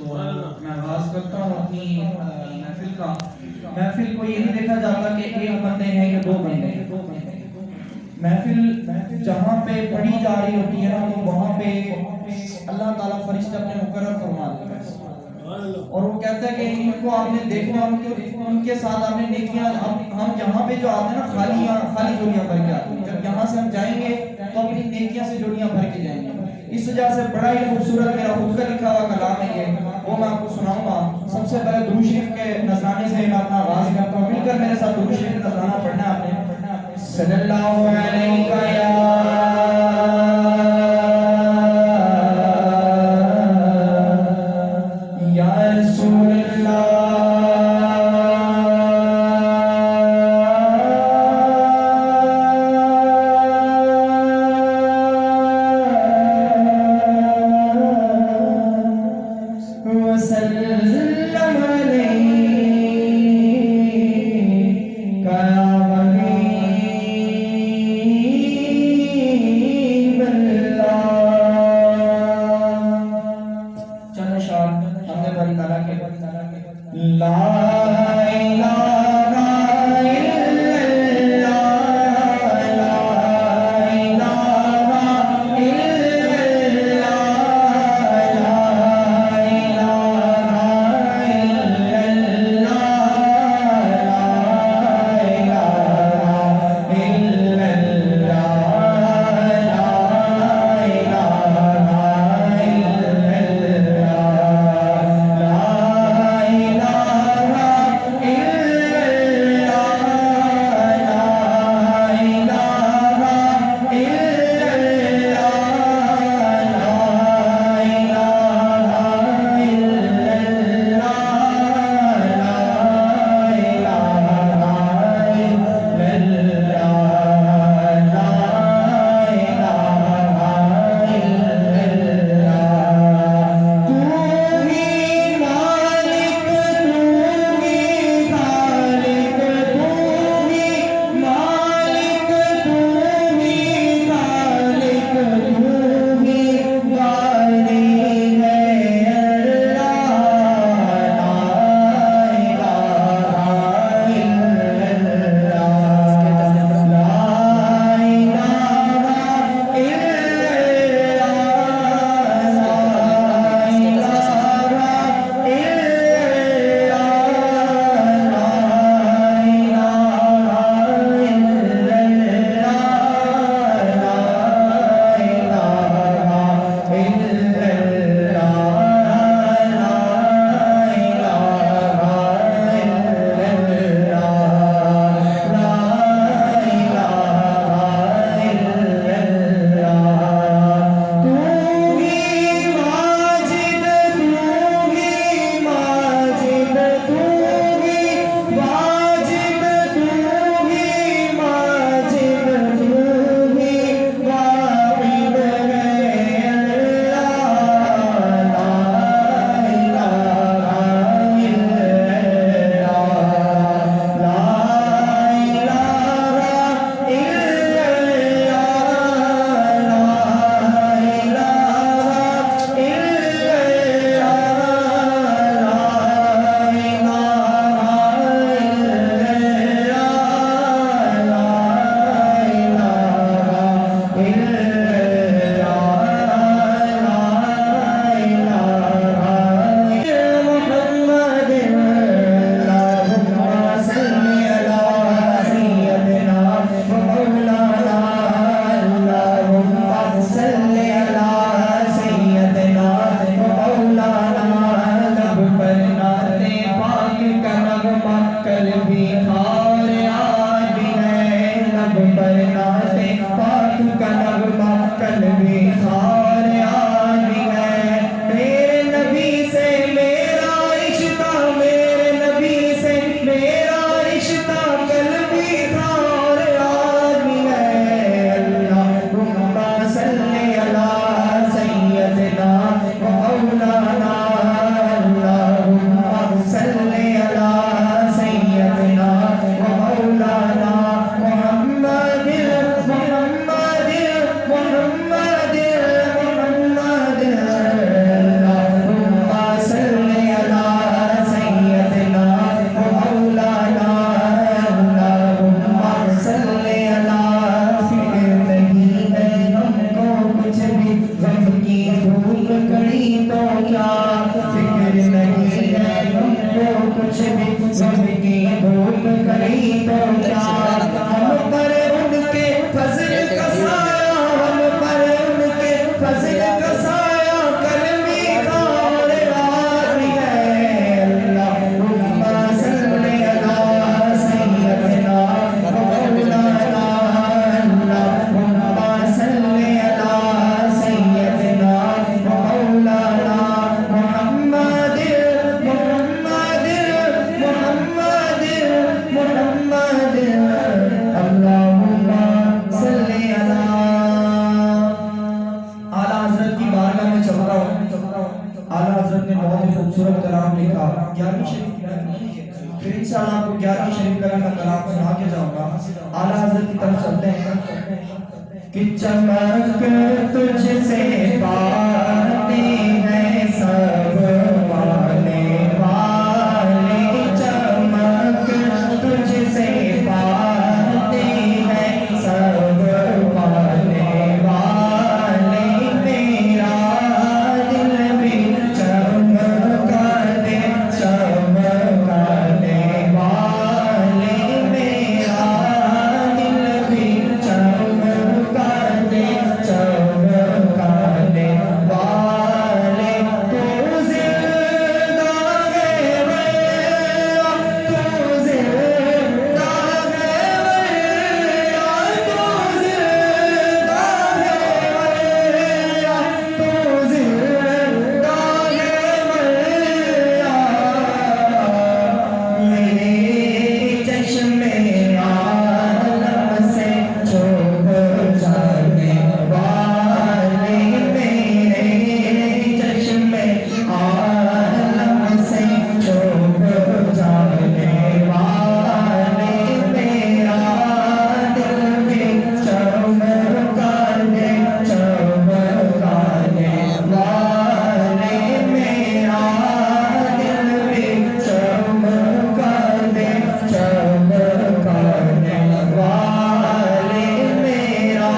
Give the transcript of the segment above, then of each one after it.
तो मैं आगाज करता हूँ अपनी महफिल का। महफिल को ये नहीं देखा जाता कि एक बंदे हैं या दो बंदे हैं। महफिल जहाँ पे पढ़ी जा रही होती है ना, तो वहाँ पे अल्लाह ताला फरिश्ते अपने मुकर्रर फरमा देता है और वो कहता है कि इनको आपने देखना, उनके साथ आपने नेकियां। हम यहाँ पे जो आते हैं ना, खाली झोलियां भर के आते हैं। जब यहाँ से हम जाएंगे तो अपनी नेकियां से झोलियां भर के जाएंगे। इस वजह से बड़ा ही खूबसूरत मेरा खुद का लिखा हुआ कलाम है ये, वो मैं आपको सुनाऊंगा। सबसे पहले दुरूद शरीफ के नजराने से मैं अपना आगाज करता हूँ। मिलकर मेरे साथ दुरूद शरीफ का नजराना पढ़ना है आपने। सल्लल्लाहु अलैहि या रसूल अल्लाह। बहुत ही खूबसूरत कलाम लिखा 11वीं शरीफ की महफिल है। फिर इंशाल्लाह आपको 11वीं शरीफ का भी मैं कलाम सुना के जाऊंगा। आला हज़रत की तरफ चलते हैं कि चमक तुझसे पाते हैं सब पाने वाले, चमक तुझसे पाते हैं सब पाने वाले, मेरा दिल भी चमका दे चमकाने वाले, मेरा दिल भी चमका दे चमकाने वाले। तू जिंदा है भैया, तू जिंदा है भैया, तू जिंदा है भैया, तू जिंदा है भैया। मेरे चश्मे आलम से छुप जाने वाले, मेरे चश्मे आलम से छुप जाने वाले, मेरा दिल भी चमका दे चमकाने वाले, मेरा दिल भी चमका दे चमकाने वाले, मेरा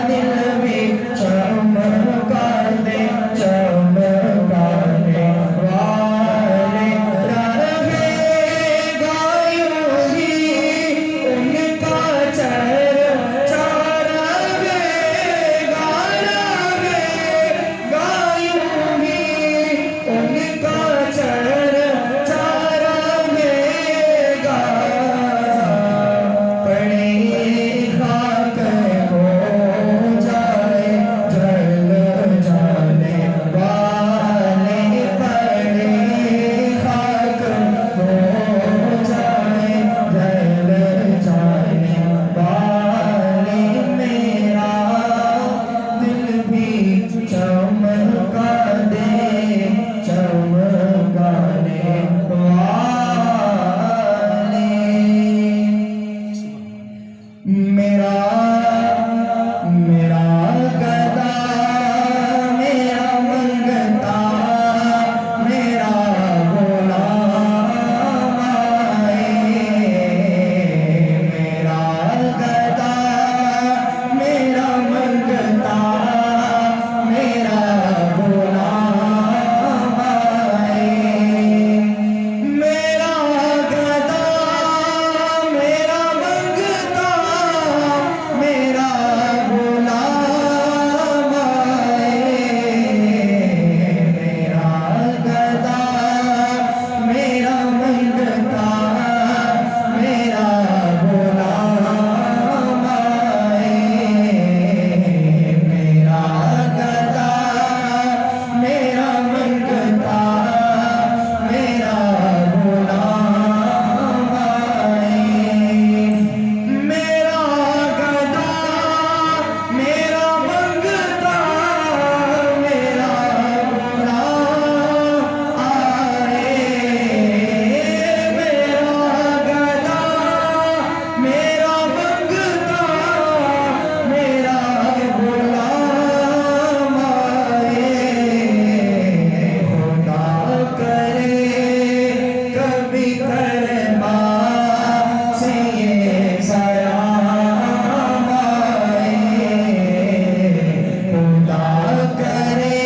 दिल भी चमका दे चमकाने वाले। रहेगा यूं ही उनका चर्चा, रहेगा रहेगा यूं ही उनका चर्चा रहेगा। पड़े खाक हो जाए जल जाने वाले, पड़े खाक हो जाए जल जाने वाले, मेरा दिल भी चमका दे चमकाने वाले। मेरा मेरा गदा मेरा मंगता मेरा गुलाम आए, मेरा गदा मेरा मंगता मेरा गुलाम आए, मेरा गदा मेरा मंगता मेरा गुलाम आए, मेरा गदा मेरा मंगता मेरा गुलाम आए, मेरा गदा मेरा मंगता मेरा गुलाम आए, मेरा गदा मेरा मंगता मेरा गुलाम आए, मेरा गदा मेरा मंगता मेरा गुलाम आए। खुदा करे कभी करबा से ये सयाम आए, खुदा करे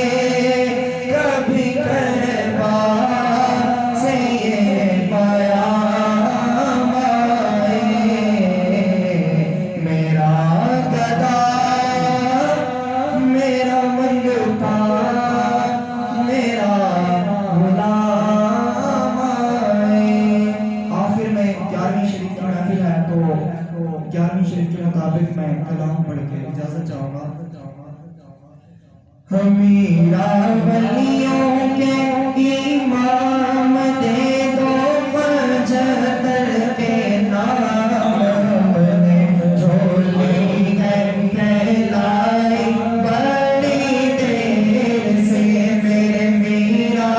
कभी करबा से ये पयाम आए, मेरा गदा मेरा मंगता मेरा गुलाम आए। आखिर में 11वीं शरीफ की महफिल है तो 11वीं शरीफ के मुताबिक मैं कलाम पढ़ के इजाजत चाहूंगा। हमीरा वलियों के इमाम दे दो 75 के नाम, हमने झोली है कहलाई बड़ी देर से, मेरे मीरा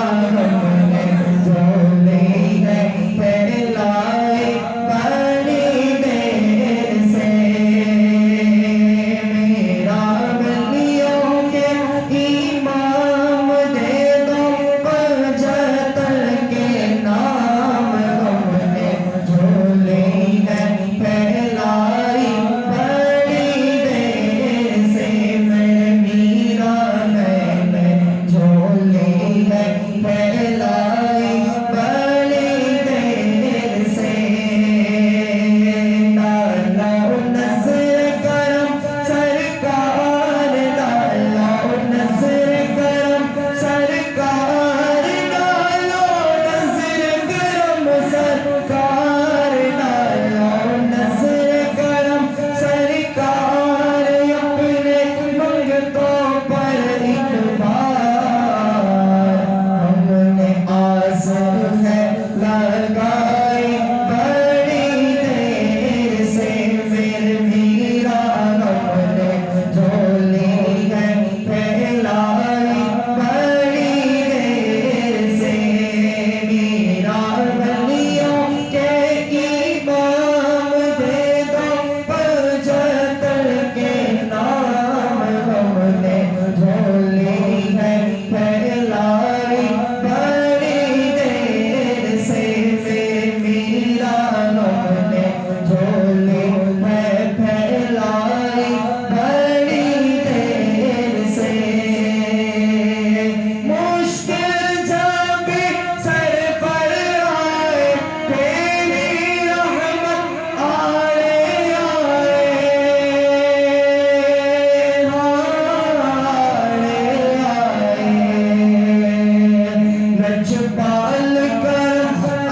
बच पाल कर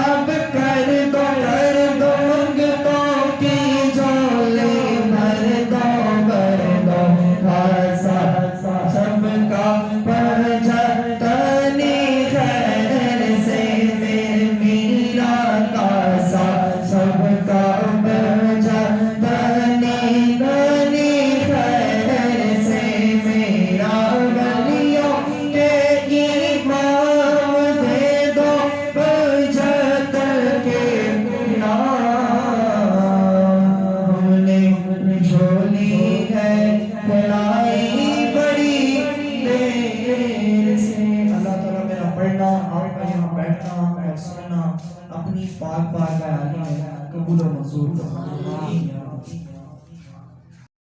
अब कर दो मंगतों की झोली भर दो खासा सबका परजतनी खैर से मेरा कासा सबका परजतनी गनी खैर से मेरा गलियों के इमाम दे दो बजत के नाम हमने झोली है फैलाई बड़ी देर से। अल्लाह ताला मेरा पढ़ना आपका यहाँ बैठना और सुनना अपनी पाक बयानी में कबूल और मंजूर फरमाए।